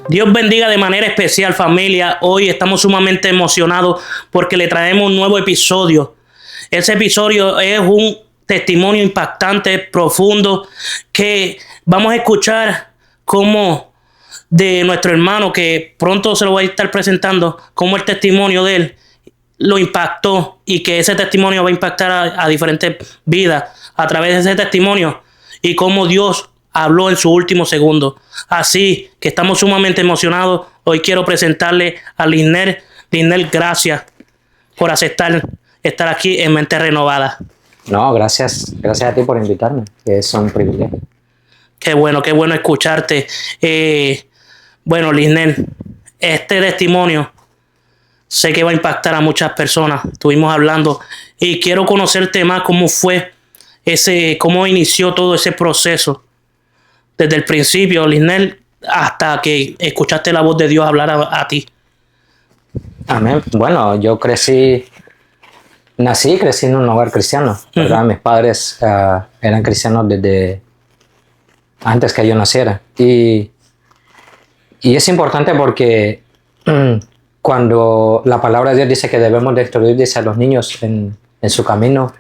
Dios bendiga de manera especial, familia. Hoy estamos sumamente emocionados porque le traemos un nuevo episodio. Ese episodio es un testimonio impactante, profundo, que vamos a escuchar como de nuestro hermano, que pronto se lo voy a estar presentando, cómo el testimonio de él lo impactó y que ese testimonio va a impactar a diferentes vidas a través de ese testimonio y cómo Dios habló en su último segundo. Así que estamos sumamente emocionados. Hoy quiero presentarle a Lisner. Lisner, gracias por aceptar estar aquí en Mente Renovada. No, gracias a ti por invitarme, que es un privilegio. Qué bueno escucharte. Bueno, Lisner, este testimonio sé que va a impactar a muchas personas. Estuvimos hablando y quiero conocerte más cómo fue cómo inició todo ese proceso. Desde el principio, Lisner, hasta que escuchaste la voz de Dios hablar a ti. Amén. Bueno, yo crecí en un hogar cristiano, ¿verdad? Mis padres eran cristianos desde antes que yo naciera. Y es importante porque cuando la palabra de Dios dice que debemos de instruir, dice, a los niños en su camino,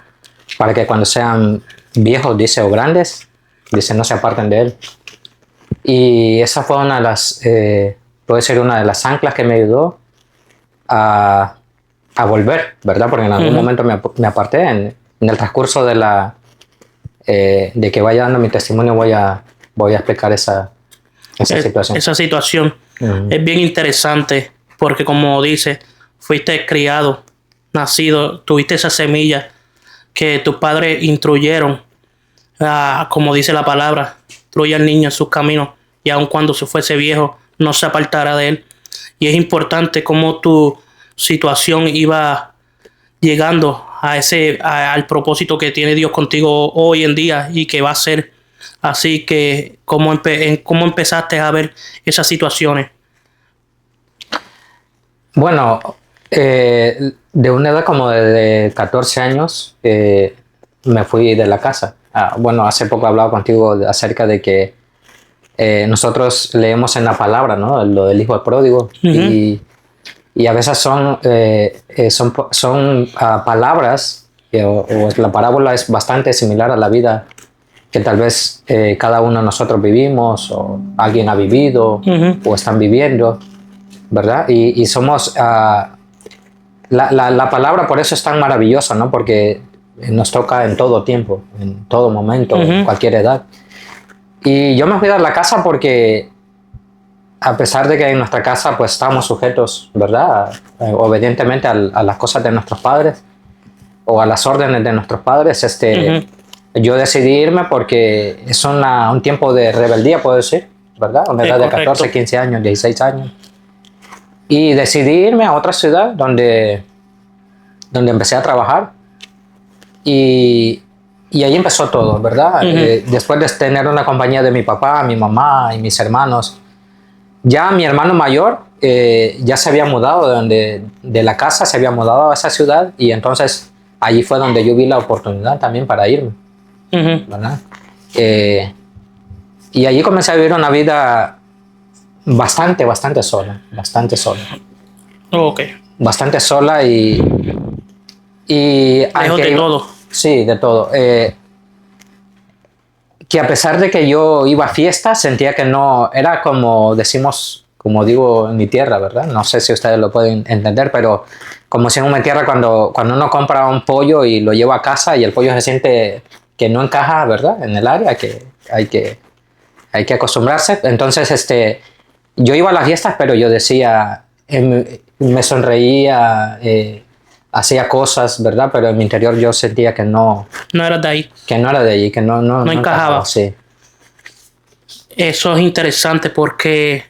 para que cuando sean viejos, dice, o grandes, dice, no se aparten de él. Y esa fue una de las, puede ser una de las anclas que me ayudó a volver, ¿verdad? Porque en algún momento me aparté en el transcurso de que vaya dando mi testimonio, voy a explicar esa situación. Esa situación es bien interesante porque, como dice, fuiste criado, nacido, tuviste esa semilla que tus padres instruyeron, como dice la palabra, instruye al niño en sus caminos y aun cuando se fuese viejo no se apartará de él. Y es importante cómo tu situación iba llegando al propósito que tiene Dios contigo hoy en día y que va a ser. Así que, ¿cómo empezaste a ver esas situaciones? Bueno, de una edad como de 14 años me fui de la casa. Bueno, hace poco hablaba contigo acerca de que nosotros leemos en la palabra, ¿no? Lo del hijo pródigo. Y a veces son palabras, o la parábola es bastante similar a la vida que tal vez cada uno de nosotros vivimos, o alguien ha vivido, o están viviendo, ¿verdad? Y somos... la palabra por eso es tan maravillosa, ¿no? Porque nos toca en todo tiempo, en todo momento, en cualquier edad. Y yo me fui de la casa porque, a pesar de que en nuestra casa pues estamos sujetos, ¿verdad? Obedientemente a las cosas de nuestros padres o a las órdenes de nuestros padres, yo decidí irme porque es un tiempo de rebeldía, puedo decir, ¿verdad? Una edad de 14, 15 años, 16 años. Y decidí irme a otra ciudad donde empecé a trabajar y ahí empezó todo, ¿verdad? Después de tener una compañía de mi papá, mi mamá y mis hermanos, ya mi hermano mayor ya se había mudado de la casa, se había mudado a esa ciudad y entonces allí fue donde yo vi la oportunidad también para irme, ¿verdad? Y allí comencé a vivir una vida bastante sola. Ok. Bastante sola y lejos de todo. Sí, de todo. Que a pesar de que yo iba a fiestas, sentía que no, era como decimos, como digo en mi tierra, ¿verdad? No sé si ustedes lo pueden entender, pero como si en mi tierra cuando uno compra un pollo y lo lleva a casa y el pollo se siente que no encaja, ¿verdad? En el área, que hay que acostumbrarse. Entonces, yo iba a las fiestas, pero yo decía, me sonreía, hacía cosas, ¿verdad? Pero en mi interior yo sentía que no eras de ahí. Que no era de allí, que no encajaba. Sí. Eso es interesante porque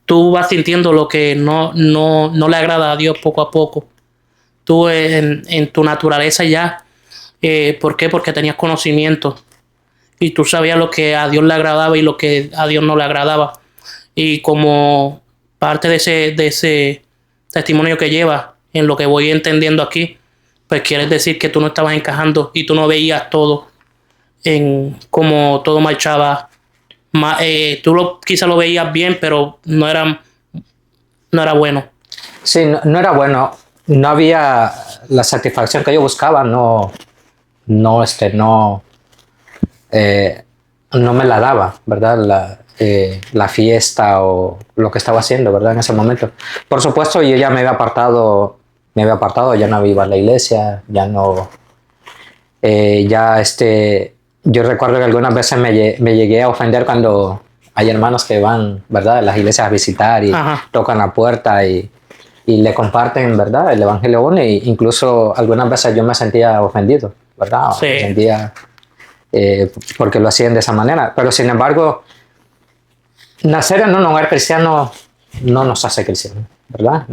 tú vas sintiendo lo que no le agrada a Dios poco a poco. Tú en tu naturaleza ya. ¿Por qué? Porque tenías conocimiento y tú sabías lo que a Dios le agradaba y lo que a Dios no le agradaba. Y como parte de ese testimonio que llevas, en lo que voy entendiendo aquí, pues quieres decir que tú no estabas encajando y tú no veías todo en cómo todo marchaba Quizá lo veías bien, pero no era bueno. Sí, no era bueno. No había la satisfacción que yo buscaba, no me la daba, ¿verdad? La fiesta o lo que estaba haciendo, ¿verdad? En ese momento. Por supuesto, yo ya me había apartado, ya no iba a la iglesia, ya no, yo recuerdo que algunas veces me llegué a ofender cuando hay hermanos que van, ¿verdad? A las iglesias a visitar y Ajá. tocan la puerta y le comparten, ¿verdad? El evangelio a uno, e incluso algunas veces yo me sentía ofendido, ¿verdad? Sí. Me sentía porque lo hacían de esa manera. Pero sin embargo, nacer en un hogar cristiano no nos hace cristianos, ¿verdad?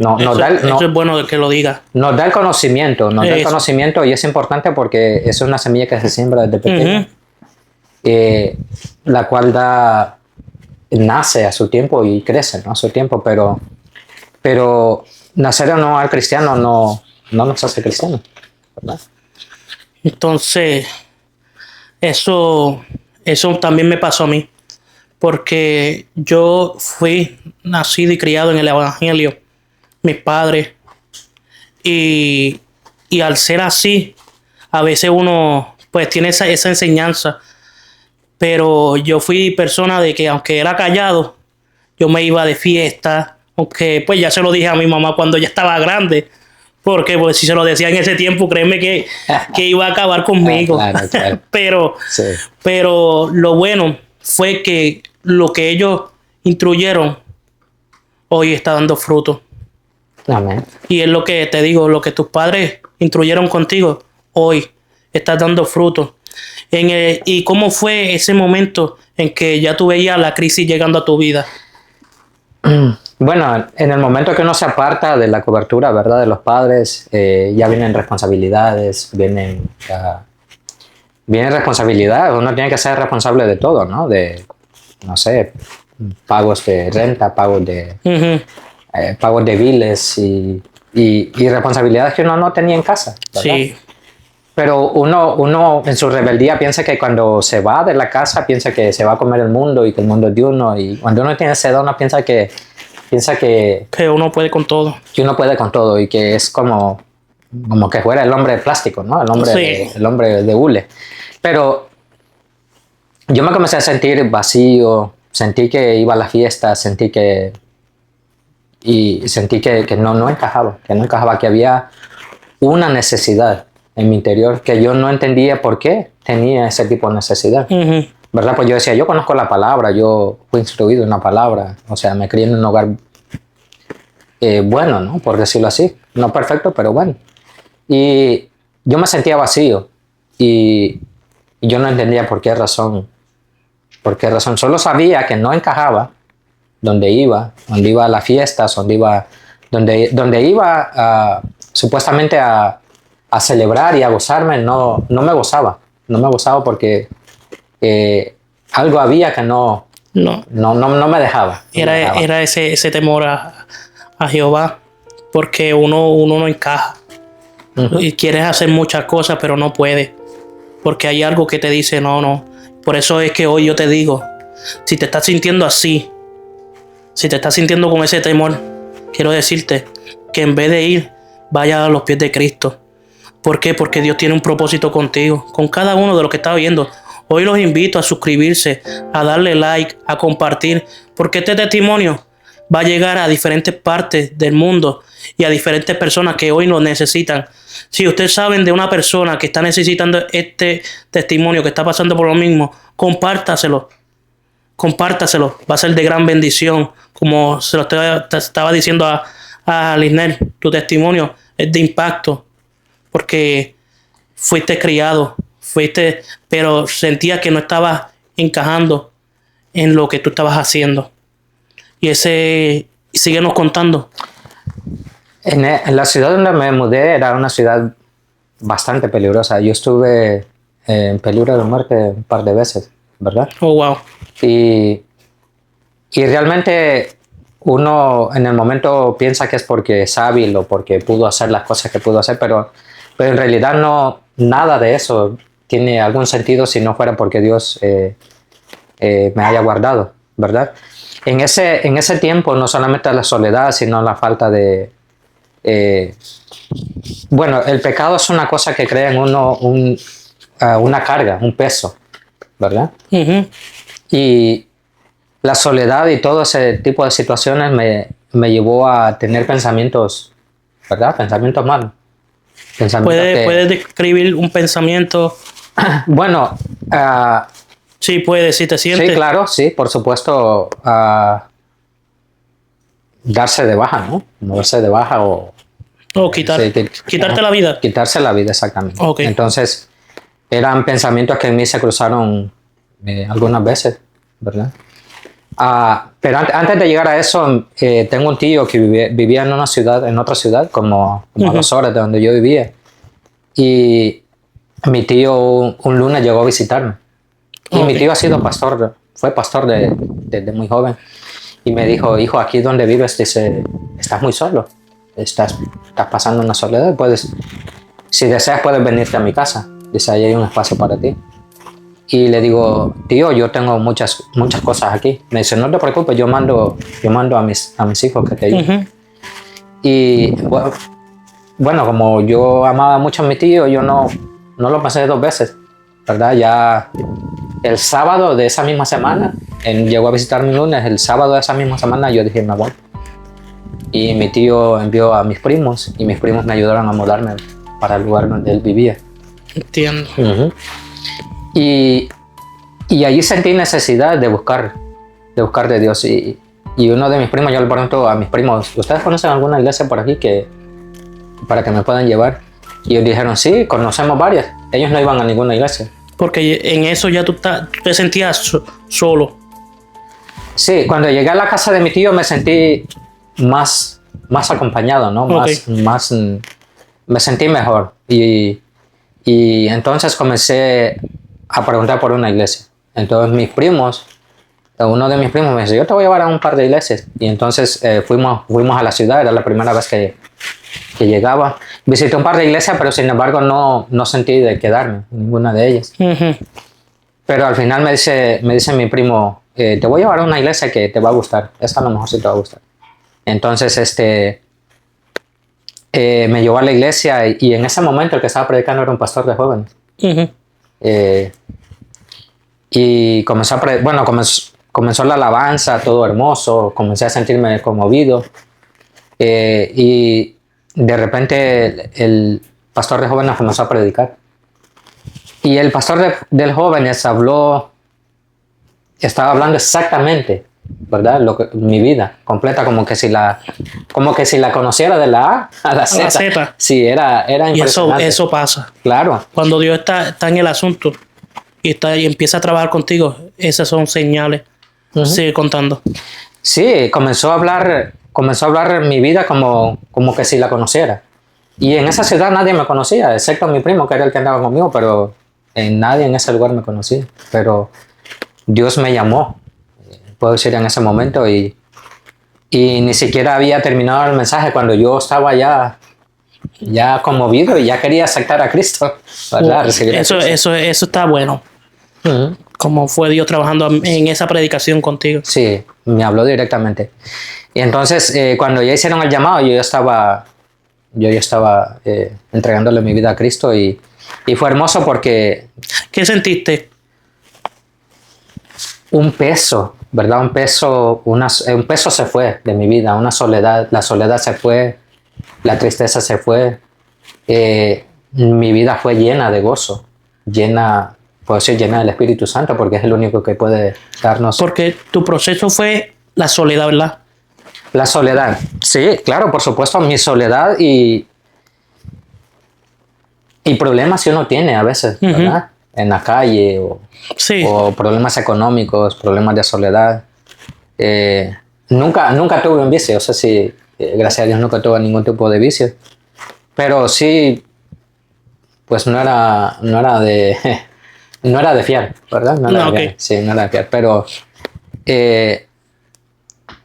Eso es bueno que lo diga. Nos da el conocimiento, y es importante porque es una semilla que se siembra desde pequeño, la cual nace a su tiempo y crece, ¿no? A su tiempo, pero nacer en un hogar cristiano no nos hace cristianos, ¿verdad? Entonces, eso también me pasó a mí, porque yo fui nacido y criado en el evangelio, mis padres, y al ser así, a veces uno pues tiene esa enseñanza, pero yo fui persona de que aunque era callado, yo me iba de fiesta, aunque pues ya se lo dije a mi mamá cuando ya estaba grande, porque pues si se lo decía en ese tiempo, créeme que iba a acabar conmigo. Claro. Sí. Pero lo bueno fue que lo que ellos instruyeron hoy está dando fruto. Amén. Y es lo que te digo, lo que tus padres instruyeron contigo, hoy está dando fruto. ¿Y cómo fue ese momento en que ya tú veías la crisis llegando a tu vida? Bueno, en el momento que uno se aparta de la cobertura, ¿verdad? De los padres, ya vienen responsabilidades, vienen responsabilidades. Uno tiene que ser responsable de todo, ¿no? De, no sé, pagos de renta, pagos de biles y responsabilidades que uno no tenía en casa, ¿verdad? Sí. Pero uno en su rebeldía piensa que cuando se va de la casa piensa que se va a comer el mundo y que el mundo es de uno, y cuando uno tiene esa edad uno piensa que uno puede con todo. Que uno puede con todo y que es como que fuera el hombre de plástico, ¿no? El hombre de hule. Pero yo me comencé a sentir vacío, sentí que iba a la fiesta, sentí que no encajaba, que había una necesidad en mi interior que yo no entendía por qué tenía ese tipo de necesidad. ¿Verdad? Pues yo decía, yo conozco la palabra, yo fui instruido en la palabra, o sea, me crié en un hogar bueno, ¿no? Por decirlo así, no perfecto, pero bueno. Y yo me sentía vacío y yo no entendía por qué razón. Solo sabía que no encajaba donde iba a las fiestas, donde iba supuestamente a celebrar y a gozarme, no me gozaba porque algo había que no me dejaba. Era ese temor a Jehová, porque uno no encaja. Y quieres hacer muchas cosas, pero no puedes, porque hay algo que te dice no. Por eso es que hoy yo te digo, si te estás sintiendo así, si te estás sintiendo con ese temor, quiero decirte que en vez de ir, vaya a los pies de Cristo. ¿Por qué? Porque Dios tiene un propósito contigo, con cada uno de los que está viendo. Hoy los invito a suscribirse, a darle like, a compartir, porque este testimonio va a llegar a diferentes partes del mundo y a diferentes personas que hoy lo necesitan. Si ustedes saben de una persona que está necesitando este testimonio, que está pasando por lo mismo, compártaselo. Va a ser de gran bendición. Como se lo estaba diciendo a Lisner, tu testimonio es de impacto, porque fuiste criado, pero sentías que no estabas encajando en lo que tú estabas haciendo. Y síguenos contando. En la ciudad donde me mudé era una ciudad bastante peligrosa. Yo estuve en peligro de muerte un par de veces, ¿verdad? Oh, wow. Y realmente uno en el momento piensa que es porque es hábil o porque pudo hacer las cosas que pudo hacer, pero en realidad nada de eso tiene algún sentido si no fuera porque Dios me haya guardado, ¿verdad? En ese tiempo no solamente la soledad, sino la falta de... bueno, el pecado es una cosa que crea en uno una carga, un peso, ¿verdad? Y la soledad y todo ese tipo de situaciones me llevó a tener pensamientos, ¿verdad? Pensamientos malos. ¿Puedes describir un pensamiento? Bueno, Sí, puede, si te sientes. sí, claro, sí, por supuesto, darse de baja, ¿no? Moverse de baja o... Quitarte la vida. Quitarse la vida, exactamente. Okay. Entonces, eran pensamientos que en mí se cruzaron algunas veces, ¿verdad? Pero antes de llegar a eso, tengo un tío que vivía en otra ciudad, como a 2 horas de donde yo vivía. Y mi tío un lunes llegó a visitarme. Y mi tío ha sido pastor, fue pastor desde muy joven. Y me dijo, hijo, aquí donde vives, dice, estás muy solo. Estás pasando una soledad. Si deseas, puedes venirte a mi casa. Dice, ahí hay un espacio para ti. Y le digo, tío, yo tengo muchas cosas aquí. Me dice, no te preocupes, yo mando a mis hijos que te ayuden. Y bueno, como yo amaba mucho a mi tío, yo no lo pensé 2 veces, ¿verdad? Ya el sábado de esa misma semana, llegó a visitarme el lunes, el sábado de esa misma semana yo dije, me voy. Y mi tío envió a mis primos, y mis primos me ayudaron a mudarme para el lugar donde él vivía. Entiendo. Y allí sentí necesidad de buscar de Dios. Y uno de mis primos, yo le pregunto a mis primos, ¿ustedes conocen alguna iglesia por aquí para que me puedan llevar? Y ellos dijeron, sí, conocemos varias. Ellos no iban a ninguna iglesia. Porque en eso ya tú te sentías solo. Sí, cuando llegué a la casa de mi tío me sentí más acompañado, ¿no? Me sentí mejor. Y entonces comencé a preguntar por una iglesia. Entonces uno de mis primos me dice, yo te voy a llevar a un par de iglesias. Y entonces fuimos a la ciudad, era la primera vez que llegaba. Visité un par de iglesias, pero sin embargo no sentí de quedarme en ninguna de ellas. Pero al final me dice mi primo, te voy a llevar a una iglesia que te va a gustar. Esa a lo mejor sí te va a gustar. Entonces me llevó a la iglesia y en ese momento el que estaba predicando era un pastor de jóvenes. Y comenzó la alabanza, todo hermoso, comencé a sentirme conmovido. Y de repente el pastor de jóvenes comenzó a predicar. Y el pastor de jóvenes estaba hablando exactamente, ¿verdad? Mi vida completa, como que si la conociera de la A a la Z. Sí, era impresionante. Y eso pasa. Claro. Cuando Dios está en el asunto y empieza a trabajar contigo, esas son señales. Sigue contando. Sí, comenzó a hablar mi vida como que si la conociera. Y en esa ciudad nadie me conocía, excepto mi primo, que era el que andaba conmigo, pero nadie en ese lugar me conocía. Pero Dios me llamó, puedo decir, en ese momento, y ni siquiera había terminado el mensaje cuando yo estaba ya conmovido y ya quería aceptar a Cristo, ¿verdad? Eso está bueno. Como fue Dios trabajando en esa predicación contigo. Sí, me habló directamente. Y entonces, cuando ya hicieron el llamado, yo ya estaba entregándole mi vida a Cristo y fue hermoso porque... ¿Qué sentiste? Un peso, ¿verdad? Un peso se fue de mi vida, una soledad, la soledad se fue, la tristeza se fue, mi vida fue llena de gozo, puedo decir llena del Espíritu Santo, porque es el único que puede darnos... Porque tu proceso fue la soledad, ¿verdad? La soledad, sí, claro, por supuesto, mi soledad y problemas que uno tiene a veces, ¿verdad? En la calle o problemas económicos, problemas de soledad. Nunca tuve un vicio, o sea, sí, gracias a Dios nunca tuve ningún tipo de vicio, pero sí, pues no era de fiar, ¿verdad? No era de fiar, sí, no era de fiar, pero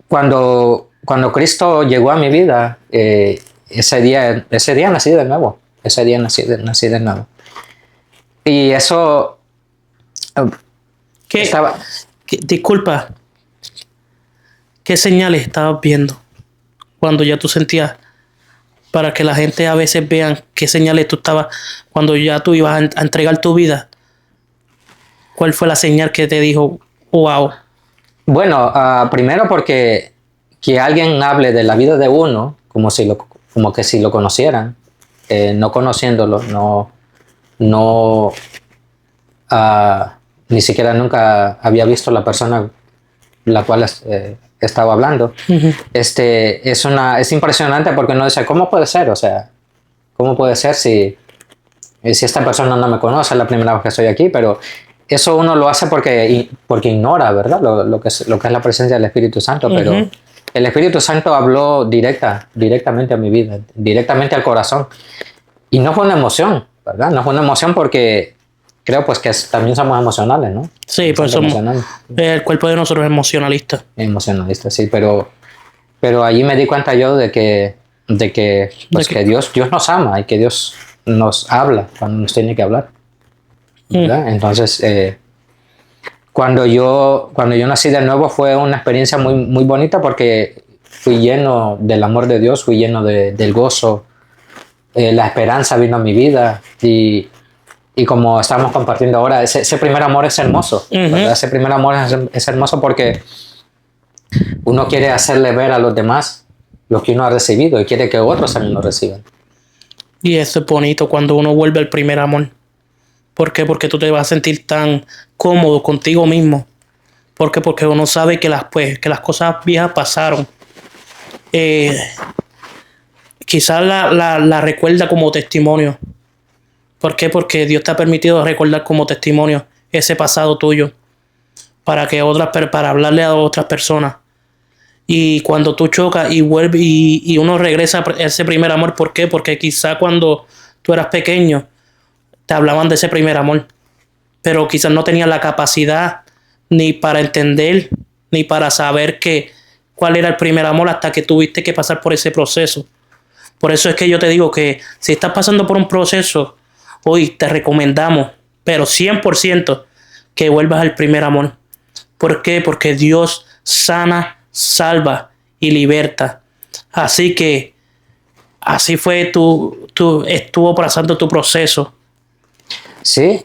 cuando Cristo llegó a mi vida, ese día nací de nuevo. Ese día nací de nuevo. Y eso... ¿Qué Disculpa, ¿qué señales estabas viendo cuando ya tú sentías, para que la gente a veces vean qué señales tú estabas, cuando ya tú ibas a entregar tu vida? ¿Cuál fue la señal que te dijo, wow? Bueno, primero porque que alguien hable de la vida de uno como que si lo conocieran, no conociéndolo, no ni siquiera nunca había visto la persona la cual estaba hablando. Uh-huh. Es impresionante porque uno dice, ¿cómo puede ser? O sea, ¿cómo puede ser si esta persona no me conoce? Es la primera vez que estoy aquí, pero eso uno lo hace porque ignora, ¿verdad? Lo que es la presencia del Espíritu Santo, Uh-huh. pero el Espíritu Santo habló directamente a mi vida, directamente al corazón. Y no fue una emoción, ¿verdad? No fue una emoción porque creo pues que también somos emocionales, ¿no? Sí, pues somos, el cuerpo de nosotros es emocionalista. Emocionalista, sí, pero allí me di cuenta yo de que que Dios nos ama y que Dios nos habla cuando nos tiene que hablar, ¿verdad? Entonces, cuando yo nací de nuevo fue una experiencia muy, muy bonita porque fui lleno del amor de Dios, fui lleno del gozo, la esperanza vino a mi vida y como estamos compartiendo ahora, ese primer amor es hermoso, ¿verdad? Ese primer amor es hermoso porque uno quiere hacerle ver a los demás lo que uno ha recibido y quiere que otros también lo reciban. Y eso es bonito cuando uno vuelve al primer amor. ¿Por qué? Porque tú te vas a sentir tan cómodo contigo mismo. ¿Por qué? Porque uno sabe que las cosas viejas pasaron. Quizás la recuerda como testimonio. ¿Por qué? Porque Dios te ha permitido recordar como testimonio ese pasado tuyo para hablarle a otras personas. Y cuando tú chocas y vuelves y uno regresa a ese primer amor, ¿por qué? Porque quizá cuando tú eras pequeño te hablaban de ese primer amor, pero quizás no tenías la capacidad ni para entender ni para saber cuál era el primer amor hasta que tuviste que pasar por ese proceso. Por eso es que yo te digo que si estás pasando por un proceso, hoy te recomendamos, pero 100%, que vuelvas al primer amor. ¿Por qué? Porque Dios sana, salva y liberta. Así que así fue estuvo pasando tu proceso. Sí,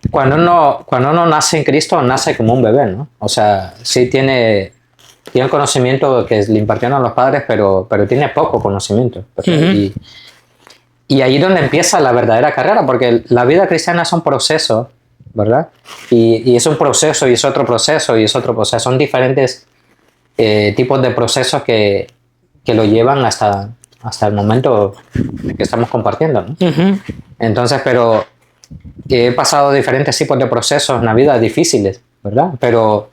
cuando uno nace en Cristo, nace como un bebé, ¿no? O sea, sí tiene conocimiento que le impartieron los padres, pero tiene poco conocimiento. Uh-huh. Y ahí es donde empieza la verdadera carrera, porque la vida cristiana es un proceso, ¿verdad? Y es un proceso, y es otro proceso, y es otro proceso. Son diferentes tipos de procesos que lo llevan hasta el momento que estamos compartiendo, ¿no? Uh-huh. Entonces, pero he pasado diferentes tipos de procesos en la vida difíciles, ¿verdad? Pero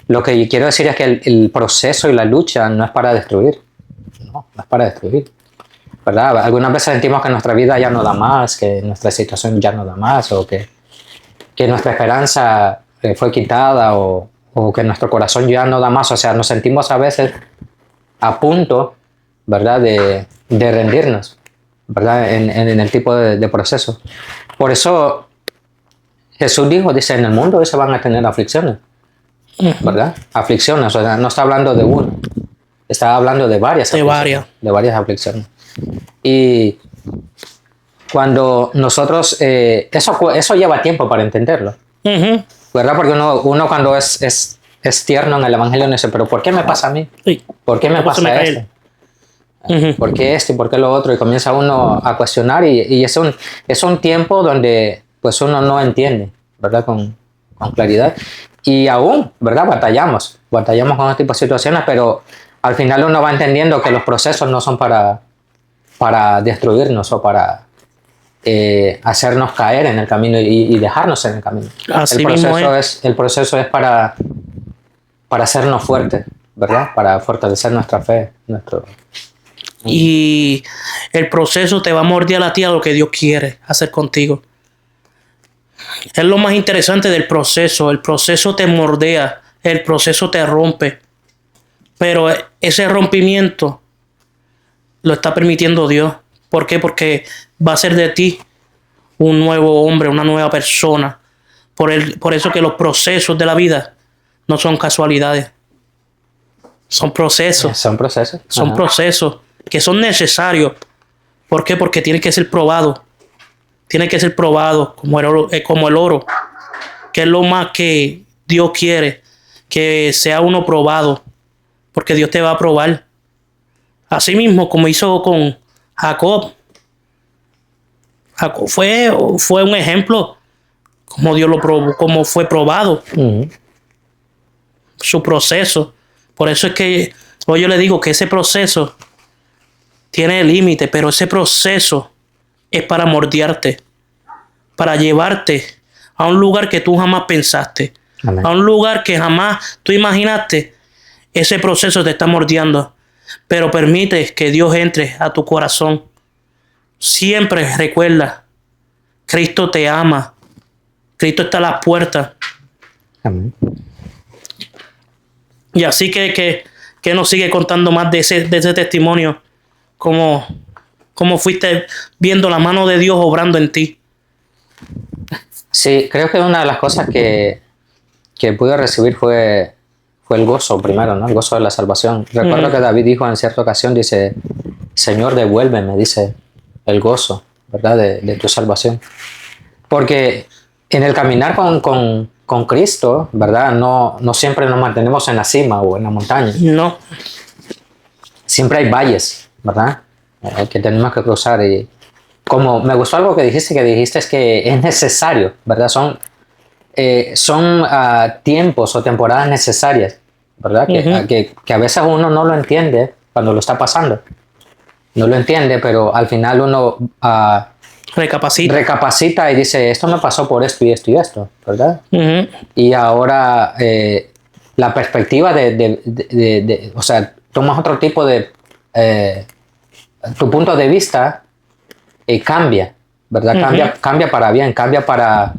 lo que quiero decir es que el proceso y la lucha no es para destruir, no es para destruir, ¿verdad? Algunas veces sentimos que nuestra vida ya no da más, que nuestra situación ya no da más, o que nuestra esperanza fue quitada, o que nuestro corazón ya no da más. O sea, nos sentimos a veces a punto, ¿verdad?, de rendirnos, ¿verdad?, en el tipo de proceso. Por eso Jesús dice, en el mundo se van a tener aflicciones, ¿verdad? Aflicciones, o sea, no está hablando de una, está hablando de varias aflicciones. De varias aflicciones. Y cuando nosotros, eso lleva tiempo para entenderlo, uh-huh, ¿verdad? Porque uno cuando es tierno en el Evangelio dice, pero ¿por qué me pasa a mí? Sí. ¿Por qué me pasa esto? Uh-huh. ¿Por qué esto y por qué lo otro? Y comienza uno a cuestionar y es un tiempo donde pues uno no entiende, ¿verdad? Con claridad. Y aún, ¿verdad? Batallamos con este tipo de situaciones, pero al final uno va entendiendo que los procesos no son para destruirnos o para hacernos caer en el camino y dejarnos en el camino. El proceso es para hacernos fuertes, ¿verdad? Para fortalecer nuestra fe, Y el proceso te va a moldear a ti a lo que Dios quiere hacer contigo. Es lo más interesante del proceso. El proceso te moldea, el proceso te rompe. Pero ese rompimiento lo está permitiendo Dios. ¿Por qué? Porque va a ser de ti un nuevo hombre, una nueva persona. Por eso que los procesos de la vida no son casualidades. Son procesos. Son procesos. Son procesos que son necesarios. ¿Por qué? Porque tiene que ser probado. Tiene que ser probado como el oro, que es lo más que Dios quiere, que sea uno probado, porque Dios te va a probar. Así mismo como hizo con Jacob. Jacob fue un ejemplo como Dios lo probó, como fue probado. Su proceso. Por eso es que hoy yo le digo que ese proceso tiene límite, pero ese proceso es para moldearte, para llevarte a un lugar que tú jamás pensaste. Amén. A un lugar que jamás tú imaginaste. Ese proceso te está moldeando, pero permite que Dios entre a tu corazón. Siempre recuerda, Cristo te ama. Cristo está a las puertas. Amén. Y así que nos sigue contando más de ese testimonio, como fuiste viendo la mano de Dios obrando en ti. Sí, creo que una de las cosas que pude recibir fue el gozo primero, ¿no? El gozo de la salvación. Recuerdo que David dijo en cierta ocasión, dice, Señor, devuélveme, dice, el gozo, ¿verdad? De tu salvación. Porque en el caminar con Cristo, ¿verdad? No siempre nos mantenemos en la cima o en la montaña. No. Siempre hay valles, ¿verdad? Que tenemos que cruzar. Y como me gustó algo que dijiste es que es necesario, ¿verdad? Son tiempos o temporadas necesarias, ¿verdad? Que a veces uno no lo entiende cuando lo está pasando. No lo entiende, pero al final uno recapacita y dice, esto me pasó por esto y esto y esto, ¿verdad? Y ahora la perspectiva o sea, tomas otro tipo de... tu punto de vista cambia, ¿verdad? Cambia para bien, cambia para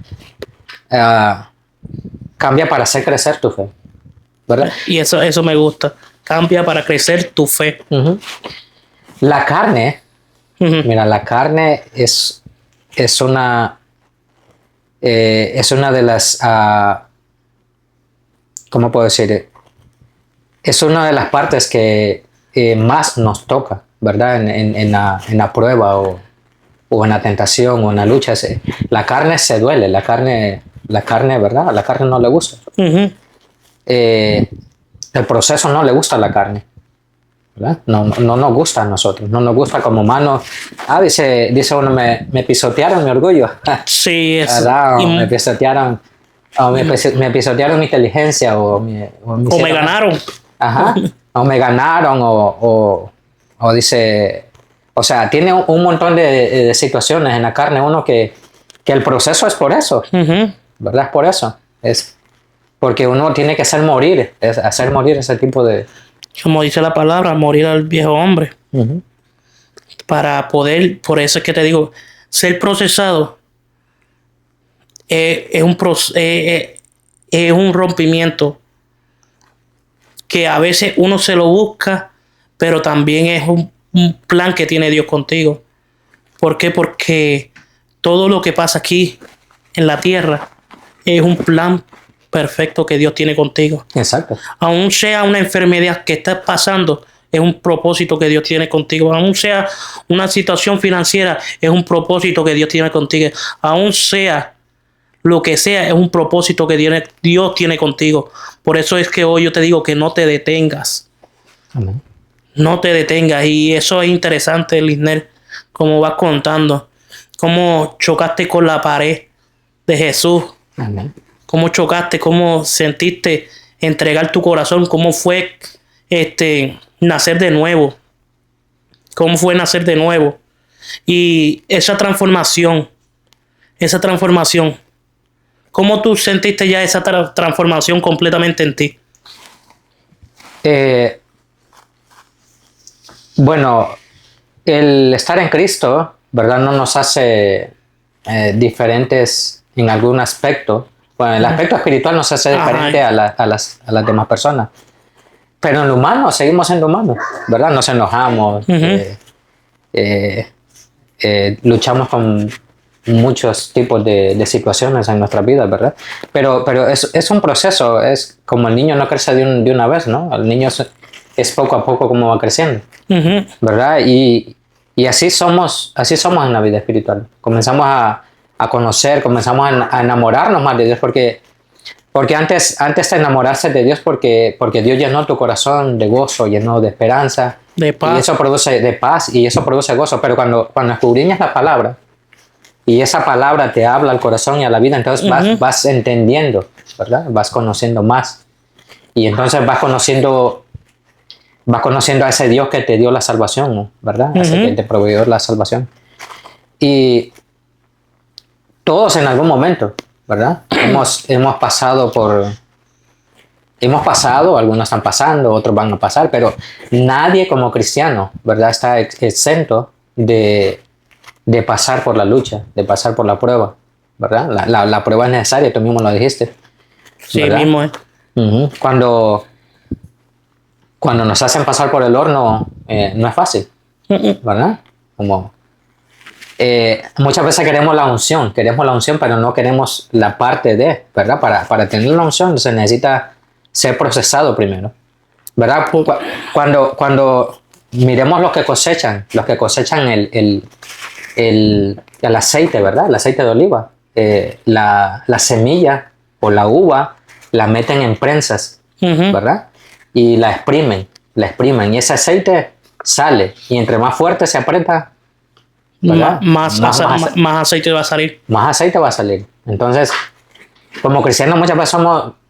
hacer crecer tu fe, ¿verdad? Y eso me gusta. Cambia para crecer tu fe. La carne, mira, la carne es una de las, ¿cómo puedo decir? Es una de las partes que más nos toca, ¿verdad? En la prueba o en la tentación o en la lucha. La carne se duele, la carne, ¿verdad? A la carne no le gusta. El proceso no le gusta a la carne, ¿verdad? No nos gusta a nosotros, no nos gusta como humanos. Dice uno, me pisotearon mi orgullo. Sí, ¿verdad? Me pisotearon, me pisotearon mi inteligencia o me ganaron. Ajá. O me ganaron o dice, o sea, tiene un montón de situaciones en la carne uno que el proceso es por eso, ¿verdad? Es por eso, es porque uno tiene que hacer morir ese tipo de... Como dice la palabra, morir al viejo hombre. Para poder, por eso es que te digo, ser procesado es un rompimiento que a veces uno se lo busca, pero también es un plan que tiene Dios contigo. ¿Por qué? Porque todo lo que pasa aquí en la tierra es un plan perfecto que Dios tiene contigo. Exacto. Aún sea una enfermedad que estás pasando, es un propósito que Dios tiene contigo. Aún sea una situación financiera, es un propósito que Dios tiene contigo. Aún sea lo que sea, es un propósito que Dios tiene contigo. Por eso es que hoy yo te digo que no te detengas. Amén. No te detengas. Y eso es interesante, Lisner, como vas contando. Cómo chocaste con la pared de Jesús. Amén. Cómo chocaste, cómo sentiste entregar tu corazón. Cómo fue nacer de nuevo. Cómo fue nacer de nuevo. Y esa transformación. ¿Cómo tú sentiste ya esa transformación completamente en ti? Bueno, el estar en Cristo, ¿verdad? No nos hace diferentes en algún aspecto. Bueno, el aspecto espiritual nos hace diferente a las demás personas. Pero en lo humano, seguimos siendo humanos, ¿verdad? Nos enojamos, luchamos muchos tipos de situaciones en nuestra vida, ¿verdad? Pero es un proceso, es como el niño no crece de una vez, ¿no? El niño es poco a poco como va creciendo, ¿verdad? Y así somos en la vida espiritual. Comenzamos a conocer, comenzamos a enamorarnos más de Dios, porque antes de enamorarse de Dios, porque Dios llenó tu corazón de gozo, llenó de esperanza, de paz. Y eso produce de paz y eso produce gozo. Pero cuando escudriñas la palabra y esa palabra te habla al corazón y a la vida, entonces vas entendiendo, ¿verdad? Vas conociendo más. Y entonces vas conociendo a ese Dios que te dio la salvación, ¿no? ¿Verdad? Ese que te proveyó la salvación. Y todos en algún momento, ¿verdad? hemos pasado, algunos están pasando, otros van a pasar, pero nadie como cristiano, ¿verdad? Está exento de pasar por la lucha, de pasar por la prueba, ¿verdad? La prueba es necesaria, tú mismo lo dijiste. Sí, mismo es. Cuando nos hacen pasar por el horno, no es fácil, ¿verdad? Muchas veces queremos la unción, pero no queremos la parte de, ¿verdad? Para tener la unción se necesita ser procesado primero, ¿verdad? Cuando miremos los que cosechan el aceite, ¿verdad? El aceite de oliva, la semilla o la uva la meten en prensas, ¿verdad? Y la exprimen, y ese aceite sale, y entre más fuerte se aprieta, más aceite va a salir. Más aceite va a salir. Entonces, como cristianos muchas veces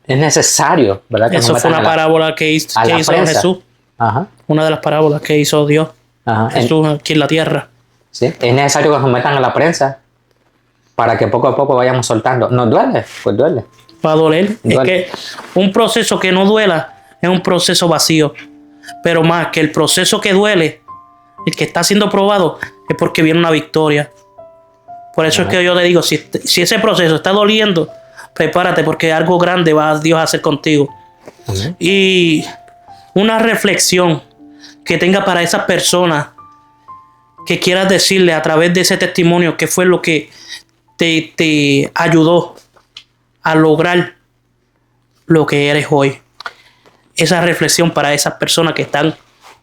es necesario, ¿verdad? Que eso fue una parábola que hizo Jesús. Ajá. Una de las parábolas que hizo Dios. Ajá. Jesús aquí en la tierra. Sí, es necesario que nos metan a la prensa para que poco a poco vayamos soltando. ¿Nos duele? Pues duele. Va a doler. Duele. Es que un proceso que no duela es un proceso vacío. Pero más que el proceso que duele, el que está siendo probado, es porque viene una victoria. Por eso es que yo le digo, si ese proceso está doliendo, prepárate, porque algo grande va Dios a hacer contigo. Y una reflexión que tenga para esas personas que quieras decirle a través de ese testimonio qué fue lo que te ayudó a lograr lo que eres hoy. Esa reflexión para esas personas que están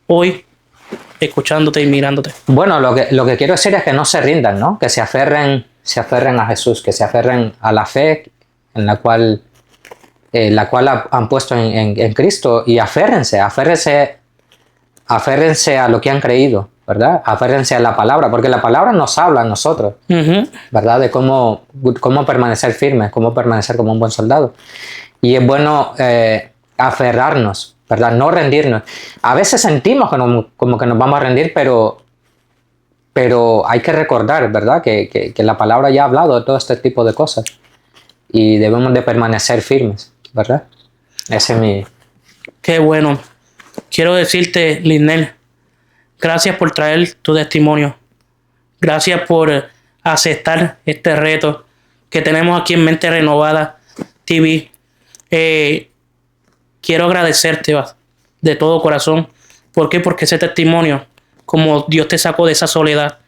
hoy escuchándote y mirándote. Bueno, lo que quiero decir es que no se rindan, ¿no? Que se aferren a Jesús, que se aferren a la fe en la cual han puesto en Cristo, y aférrense a lo que han creído, ¿verdad? Aférrense a la palabra, porque la palabra nos habla a nosotros, ¿verdad? De cómo permanecer firmes, cómo permanecer como un buen soldado. Y es bueno aferrarnos, ¿verdad? No rendirnos. A veces sentimos como que nos vamos a rendir, pero hay que recordar, ¿verdad? Que la palabra ya ha hablado de todo este tipo de cosas y debemos de permanecer firmes, ¿verdad? Ese es mi... Qué bueno. Quiero decirte, Lisnel, gracias por traer tu testimonio. Gracias por aceptar este reto que tenemos aquí en Mente Renovada TV. Quiero agradecerte de todo corazón. ¿Por qué? Porque ese testimonio, como Dios te sacó de esa soledad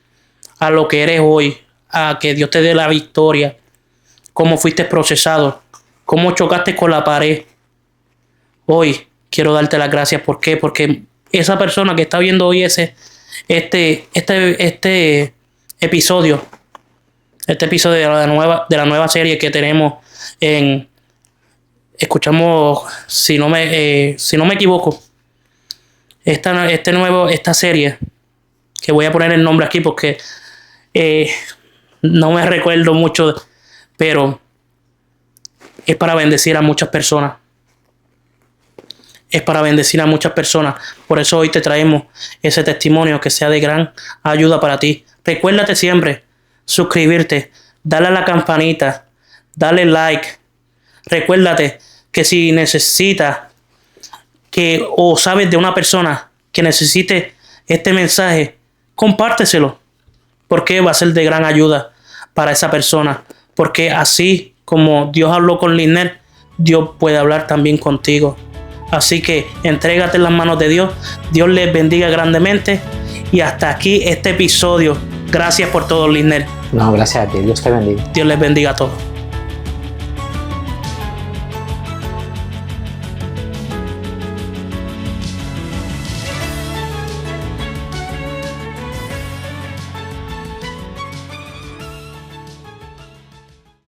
a lo que eres hoy, a que Dios te dé la victoria, cómo fuiste procesado, cómo chocaste con la pared. Hoy quiero darte las gracias. ¿Por qué? Porque esa persona que está viendo hoy este episodio de la nueva serie que tenemos escuchamos, si no me equivoco, esta serie, que voy a poner el nombre aquí porque no me recuerdo mucho, pero es para bendecir a muchas personas. Es para bendecir a muchas personas. Por eso hoy te traemos ese testimonio que sea de gran ayuda para ti. Recuérdate siempre suscribirte, dale a la campanita, dale like. Recuérdate que si necesitas o sabes de una persona que necesite este mensaje, compárteselo, porque va a ser de gran ayuda para esa persona. Porque así como Dios habló con Lisnel, Dios puede hablar también contigo. Así que entrégate en las manos de Dios. Dios les bendiga grandemente. Y hasta aquí este episodio Gracias por todo, Lisner. No, gracias a ti. Dios te bendiga. Dios les bendiga a todos.